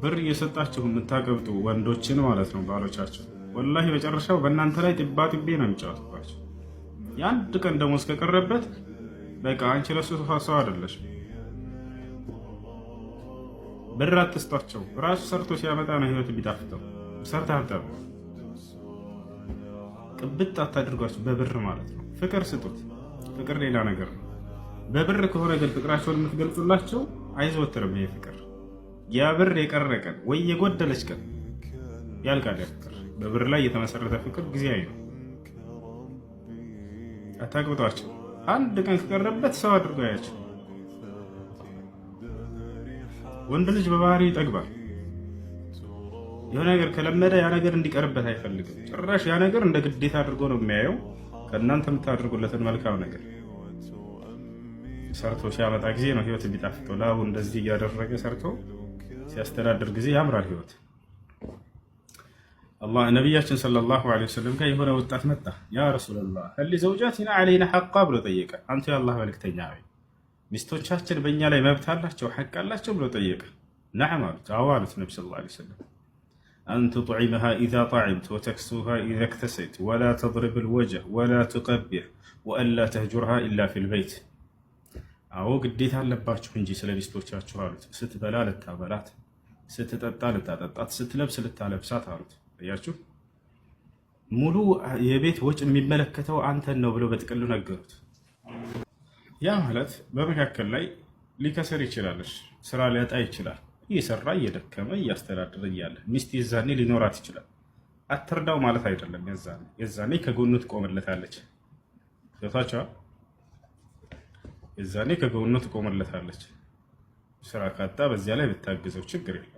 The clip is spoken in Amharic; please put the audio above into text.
ብር እየሰጣችሁ የምታቀብጡ ወንዶችን ማለት ነው ባሎቻቸው ወላሂ መጨረሻው በእናንተ ላይ ጥባ ጥቤ ነው የሚጫወቱባቸው። የአንድ ቀን ደሞዝ ከቀረበት በቃ አንቺ ለሱ ሰው አይደለሽ። ብር አትስጧቸው። ራሱ ሰርቶ ሲያመጣ ነው ህይወት ቢጣፍጠው። ሰርታ አጣው ቅብጥ አታድርጓቸው በብር ማለት ነው። ፍቅር ስጡት። ፍቅር ሌላ ነገር ነው። በብር ከሆነ ግን ፍቅራቸውን የምትገልጹላቸው አይዘወትርም ይሄ ፍቅር። ያ ብር የቀረ ቀን ወይ የጎደለች ቀን ያልቃል። ፍቅር በብር ላይ የተመሰረተ ፍቅር ጊዜያዊ ነው። አታቅብጧቸው። አንድ ቀን ከቀረበት ሰው አድርጎ ያያቸው። ወንድ ልጅ በባህሪ ይጠግባል። የሆነ ነገር ከለመደ ያ ነገር እንዲቀርበት አይፈልግም። ጭራሽ ያ ነገር እንደ ግዴታ አድርጎ ነው የሚያየው። ከእናንተ የምታደርጉለትን መልካም ነገር ሰርቶ ሲያመጣ ጊዜ ነው ህይወት የሚጣፍጠው። ላቡ እንደዚህ እያደረገ ሰርቶ ሲያስተዳድር ጊዜ ያምራል ህይወት። አላህ ነቢያችን ሰለላሁ ዐለይሂ ወሰለም ጋር የሆነ ወጣት መጣ። ያ ረሱላላህ ሀሊ ዘውጃቲና ዐለይና ሐቃ ብሎ ጠየቀ። አንተ የአላህ መልክተኛ ሆይ ሚስቶቻችን በእኛ ላይ መብት አላቸው ሐቅ አላቸው ብሎ ጠየቀ። ነዓም አሉት። አዎ አሉት ነቢ ሰለላሁ ዐለይሂ ወሰለም አን ቱጥዒመሃ ኢዛ ጠዕምት ወተክሱሃ ኢዛ እክተሰይት ወላ ተድሪብ ልወጅህ ወላ ትቀቢሕ ወአላ ተህጁርሃ ኢላ ፊል በይት። አዎ ግዴታ አለባችሁ እንጂ ስለ ሚስቶቻችሁ አሉት። ስትበላ ልታበላት፣ ስትጠጣ ልታጠጣት፣ ስትለብስ ልታለብሳት አሉት። እያችሁ ሙሉ የቤት ወጭ የሚመለከተው አንተን ነው ብሎ በጥቅሉ ነገሩት። ያ ማለት በመካከል ላይ ሊከሰር ይችላል፣ ስራ ሊያጣ ይችላል። እየሰራ እየደከመ እያስተዳደረ እያለ ሚስት የዛኔ ሊኖራት ይችላል። አትርዳው ማለት አይደለም። የዛኔ ከጎኑ ትቆምለታለች። ገብታችኋል? የዛኔ ከጎኑ ትቆምለታለች። ስራ ካጣ በዚያ ላይ ብታግዘው ችግር የለም።